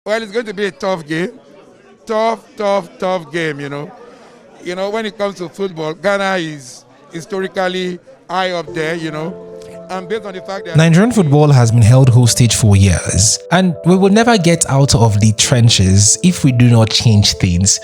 Well, it's going to be a tough game. Tough game, you know. When it comes to football, Ghana is historically high up there, And based on the fact that Nigerian football has been held hostage for years, and we will never get out of the trenches if we do not change things.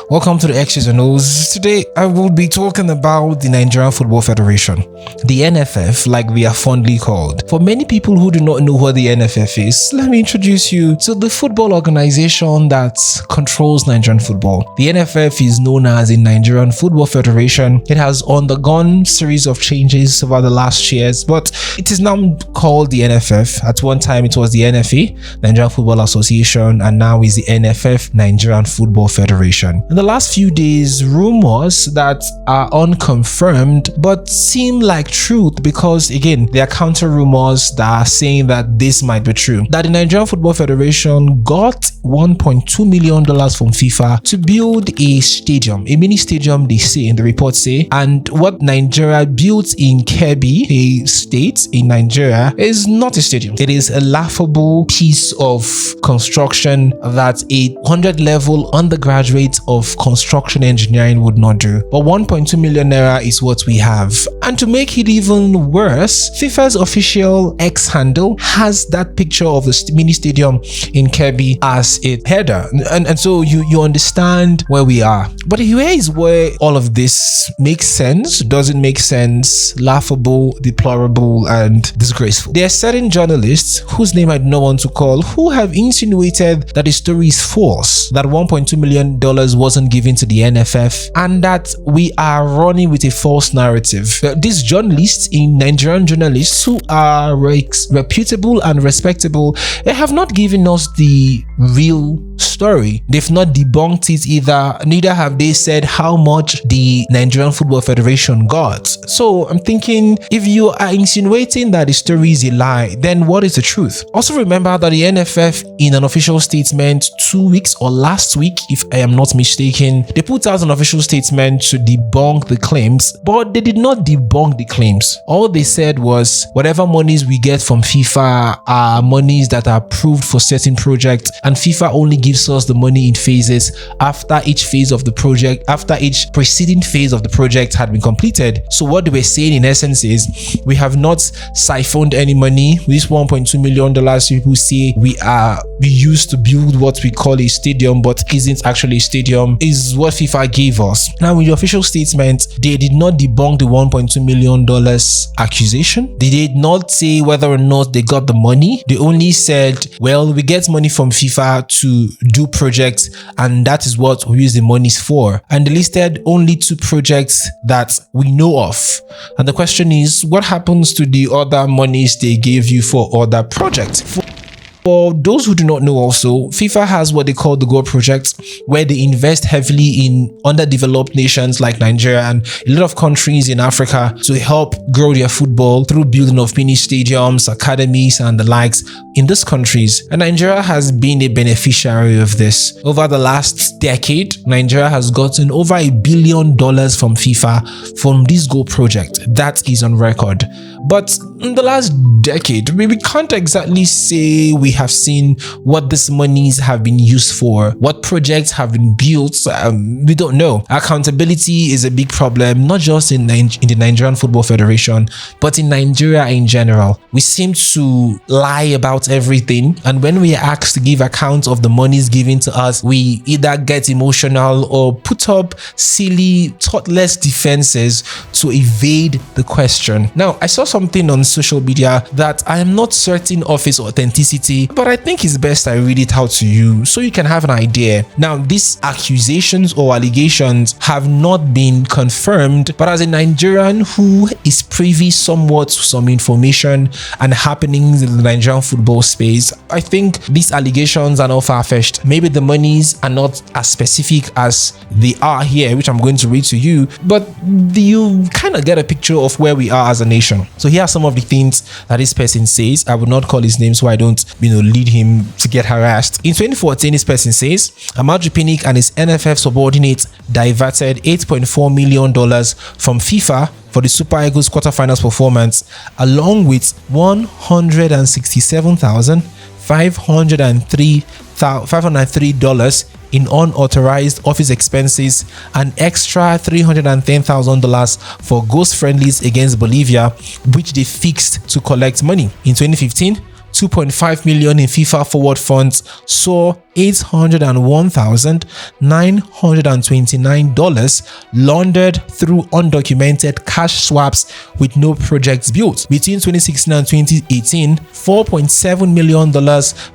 Welcome to the X's and O's. Today, I will be talking about the Nigerian Football Federation, the NFF, like we are fondly called. For many people who do not know what the NFF is, let me introduce you to the football organization that controls Nigerian football. The NFF is known as the Nigerian Football Federation. It has undergone series of changes over the last years, but it is now called the NFF. At one time, it was the NFA, Nigerian Football Association, and now is the NFF, Nigerian Football Federation. In the last few days, rumors that are unconfirmed but seem like truth because, again, there are counter rumors that are saying that this might be true. That the Nigerian Football Federation got $1.2 million from FIFA to build a stadium, a mini stadium, they say in the report say, and what Nigeria built in Kebbi, a state in Nigeria, is not a stadium. It is a laughable piece of construction that a 100 level undergraduate of construction engineering would not do. But 1.2 million naira is what we have. And to make it even worse, FIFA's official X handle has that picture of the mini stadium in Kebbi as a header. And so you understand where we are. But here is where all of this makes sense, doesn't make sense, laughable, deplorable, and disgraceful. There are certain journalists whose name I do not want to call who have insinuated that the story is false, that $1.2 million wasn't given to the NFF, and that we are running with a false narrative. These journalists, Nigerian journalists who are reputable and respectable, they have not given us the real story. They've not debunked it either, neither have they said how much the Nigerian Football Federation got. So I'm thinking, if you are insinuating that the story is a lie, then what is the truth? Also remember that the NFF, in an official statement 2 weeks or last week, if I am not mistaken, they put out an official statement to debunk the claims, but they did not debunk the claims. All they said was whatever monies we get from FIFA are monies that are approved for certain projects, and FIFA only gives us the money in phases after each phase of the project, after each preceding phase of the project had been completed. So what they were saying in essence is we have not siphoned any money. This $1.2 million people say we used to build what we call a stadium but isn't actually a stadium, is what FIFA gave us. Now in the official statement, they did not debunk the $1.2 million accusation. They did not say whether or not they got the money. They only said, well, we get money from FIFA to do projects, and that is what we use the monies for. And they listed only 2 projects that we know of. And the question is, what happens to the other monies they gave you for other projects? For those who do not know also, FIFA has what they call the Go Project, where they invest heavily in underdeveloped nations like Nigeria and a lot of countries in Africa to help grow their football through building of mini stadiums, academies, and the likes in these countries. And Nigeria has been a beneficiary of this. Over the last decade, Nigeria has gotten over $1 billion from FIFA from this Go Project. That is on record. But in the last decade, we can't exactly say we have seen what these monies have been used for, what projects have been built. We don't know. Accountability is a big problem, not just in the Nigerian Football Federation, but in Nigeria in general. We seem to lie about everything, and when we are asked to give account of the monies given to us, we either get emotional or put up silly, thoughtless defenses to evade the question. Now, I saw something on social media that I am not certain of its authenticity, but I think it's best I read it out to you so you can have an idea. Now, these accusations or allegations have not been confirmed, but as a Nigerian who is privy somewhat to some information and happenings in the Nigerian football space, I think these allegations are not far-fetched. Maybe the monies are not as specific as they are here, which I'm going to read to you, but you kind of get a picture of where we are as a nation. So here are some of the things that this person says. I will not call his name so I don't, lead him to get harassed. In 2014, this person says, Amadou Pinnick and his NFF subordinates diverted $8.4 million from FIFA for the Super Eagles quarterfinals performance, along with 167,000 $503 in unauthorized office expenses, an extra $310,000 for ghost friendlies against Bolivia, which they fixed to collect money. In 2015, 2.5 million in FIFA forward funds saw $801,929 laundered through undocumented cash swaps with no projects built. Between 2016 and 2018, $4.7 million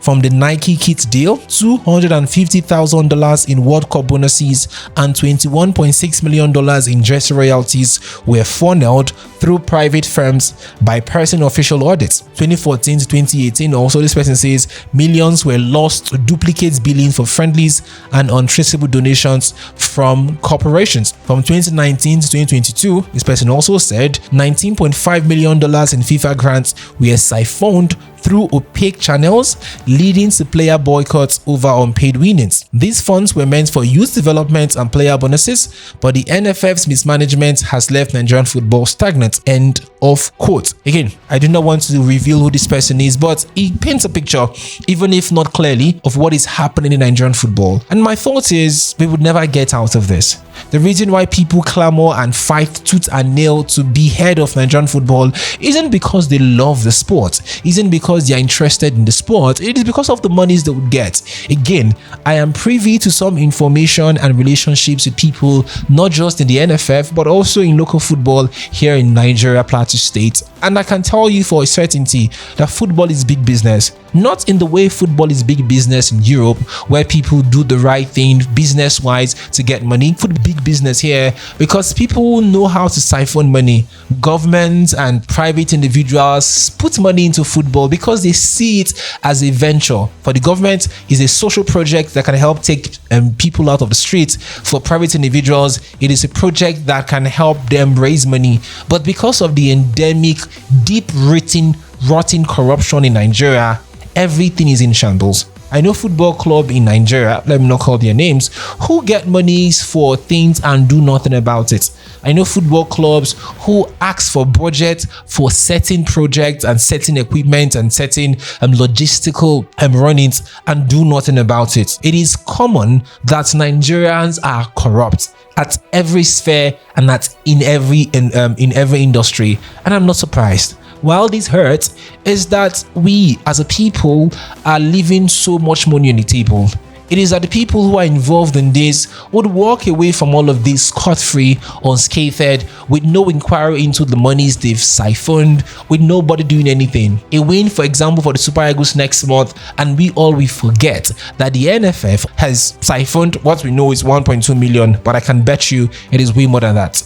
from the Nike kit deal, $250,000 in World Cup bonuses, and $21.6 million in jersey royalties were funneled through private firms by person official audits. 2014 to 2018, also this person says millions were lost to duplicate billing for friendlies and untraceable donations from corporations. From 2019 to 2022, this person also said $19.5 million in FIFA grants were siphoned through opaque channels, leading to player boycotts over unpaid winnings. These funds were meant for youth development and player bonuses, but the NFF's mismanagement has left Nigerian football stagnant. End of quote. Again, I do not want to reveal who this person is, but he paints a picture, even if not clearly, of what is happening in Nigerian football. And my thought is, we would never get out of this. The reason why people clamor and fight tooth and nail to be head of Nigerian football isn't because they love the sport, isn't because they are interested in the sport. It is because of the monies they would get. Again, I am privy to some information and relationships with people, not just in the NFF, but also in local football here in Nigeria, Plateau State. And I can tell you for a certainty that football is big business. Not in the way football is big business in Europe, where people do the right thing business-wise to get money. Football big business here because people know how to siphon money. Governments and private individuals put money into football because they see it as a venture. For the government, it's a social project that can help take people out of the streets. For private individuals, it is a project that can help them raise money. But because of the endemic, deep-rooted, rotten corruption in Nigeria, everything is in shambles. I know football club in Nigeria, let me not call their names, who get monies for things and do nothing about it. I know football clubs who ask for budget for certain projects and certain equipment and certain logistical runnings and do nothing about it. It is common that Nigerians are corrupt at every sphere and in every industry, and I'm not surprised. While this hurts is that we as a people are leaving so much money on the table. It is that the people who are involved in this would walk away from all of this scot-free, unscathed, with no inquiry into the monies they've siphoned, with nobody doing anything. A win, for example, for the Super Eagles next month, and we forget that the NFF has siphoned what we know is 1.2 million, but I can bet you it is way more than that.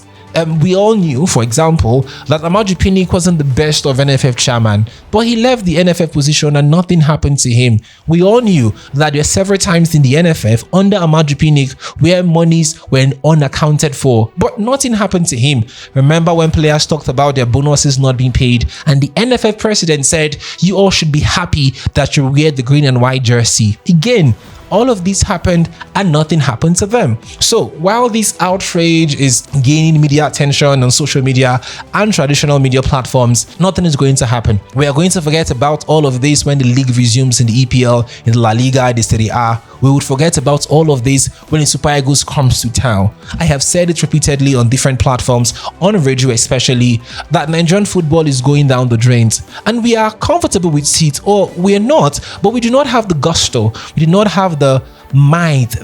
We all knew, for example, that Amaju Pinnick wasn't the best of NFF chairman, but he left the NFF position and nothing happened to him. We all knew that there were several times in the NFF under Amaju Pinnick where monies were unaccounted for, but nothing happened to him. Remember when players talked about their bonuses not being paid, and the NFF president said, "You all should be happy that you wear the green and white jersey." Again, all of this happened and nothing happened to them. So while this outrage is gaining media attention on social media and traditional media platforms, nothing is going to happen. We are going to forget about all of this when the league resumes in the EPL, in the La Liga, the Serie A. We would forget about all of this when the Super Eagles comes to town. I have said it repeatedly on different platforms, on radio especially, that Nigerian football is going down the drains. And we are comfortable with it, or we are not, but we do not have the gusto. We do not have the might,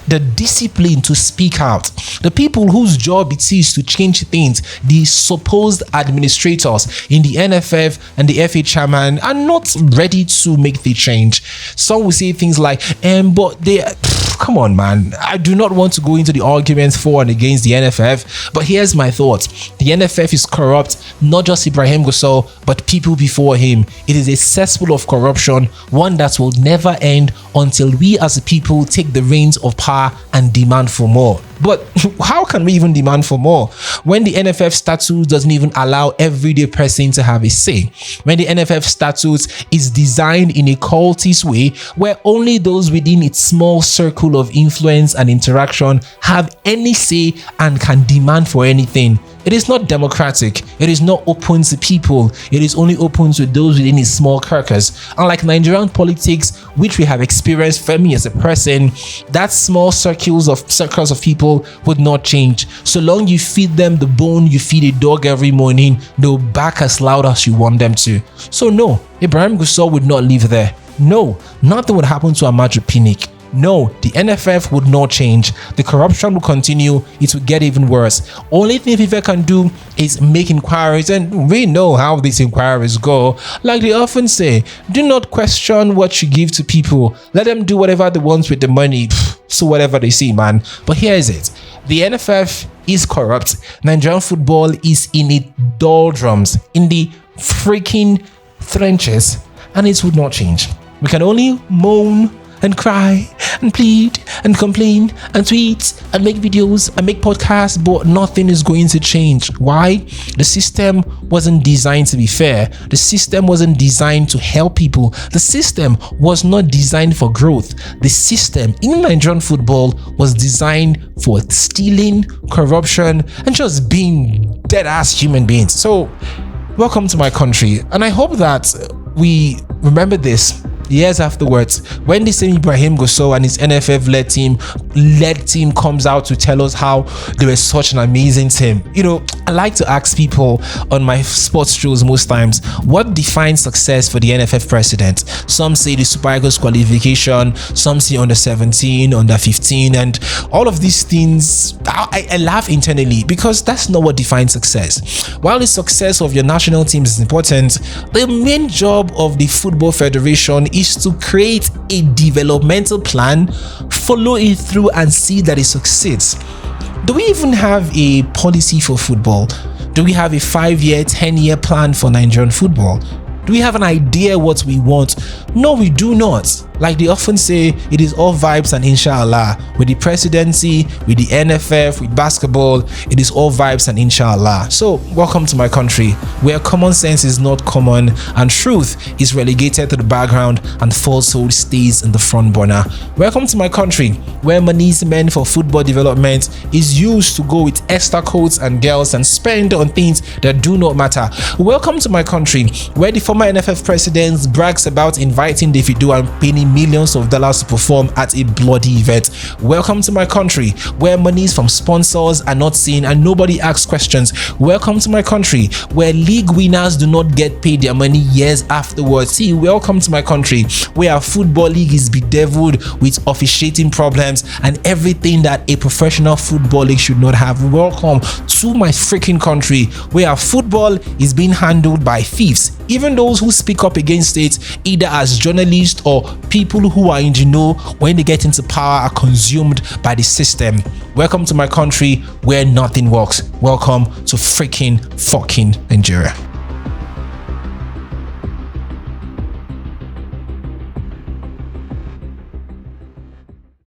the discipline to speak out. The people whose job it is to change things, the supposed administrators in the NFF and the FA chairman, are not ready to make the change. Some will say things like, but they... Come on, man. I do not want to go into the arguments for and against the NFF, but here's my thoughts. The NFF is corrupt, not just Ibrahim Gusau, but people before him. It is a cesspool of corruption, one that will never end until we as a people take the reins of power and demand for more. But how can we even demand for more when the NFF statute doesn't even allow everyday person to have a say? When the NFF statute is designed in a cultist way where only those within its small circle of influence and interaction have any say and can demand for anything. It is not democratic. It is not open to people. It is only open to those within its small circles. Unlike Nigerian politics, which we have experienced, for me as a person, that small circles of people would not change. So long you feed them the bone you feed a dog every morning, they'll bark as loud as you want them to. So no, Ibrahim Gusau would not live there. No, nothing would happen to Amaju Pinnick. No, the NFF would not change. The corruption will continue. It will get even worse. Only thing FIFA can do is make inquiries, and we know how these inquiries go. Like they often say, do not question what you give to people. Let them do whatever they want with the money. So whatever they see, man. But here is it. The NFF is corrupt. Nigerian football is in its doldrums, in the freaking trenches, and it would not change. We can only moan and cry and plead and complain and tweet and make videos and make podcasts, but nothing is going to change. Why? The system wasn't designed to be fair. The system wasn't designed to help people. The system was not designed for growth. The system in Nigerian football was designed for stealing, corruption, and just being dead-ass human beings. So, welcome to my country, and I hope that we remember this years afterwards, when the same Ibrahim Gusau and his NFF-led team comes out to tell us how they were such an amazing team. You know, I like to ask people on my sports shows most times, what defines success for the NFF president? Some say the Super Eagles qualification, some say under 17, under 15, and all of these things. I laugh internally because that's not what defines success. While the success of your national team is important, the main job of the Football Federation is to create a developmental plan, follow it through, and see that it succeeds. Do we even have a policy for football? Do we have a 5-year, 10-year plan for Nigerian football? Do we have an idea what we want? No, we do not. Like they often say, it is all vibes and inshallah. With the presidency, with the NFF, with basketball, it is all vibes and inshallah. So, welcome to my country, where common sense is not common and truth is relegated to the background and falsehood stays in the front burner. Welcome to my country, where money's meant for football development is used to go with extra coats and girls and spend on things that do not matter. Welcome to my country, where the former NFF president brags about inviting Davido and paying millions of dollars to perform at a bloody event. Welcome to my country, where monies from sponsors are not seen and nobody asks questions. Welcome to my country, where league winners do not get paid their money years afterwards. See, welcome to my country, where our football league is bedeviled with officiating problems and everything that a professional football league should not have. Welcome to my freaking country, where our football is being handled by thieves. Even those who speak up against it, either as journalists or people who are in the know, when they get into power, are consumed by the system. Welcome to my country, where nothing works. Welcome to freaking fucking Nigeria.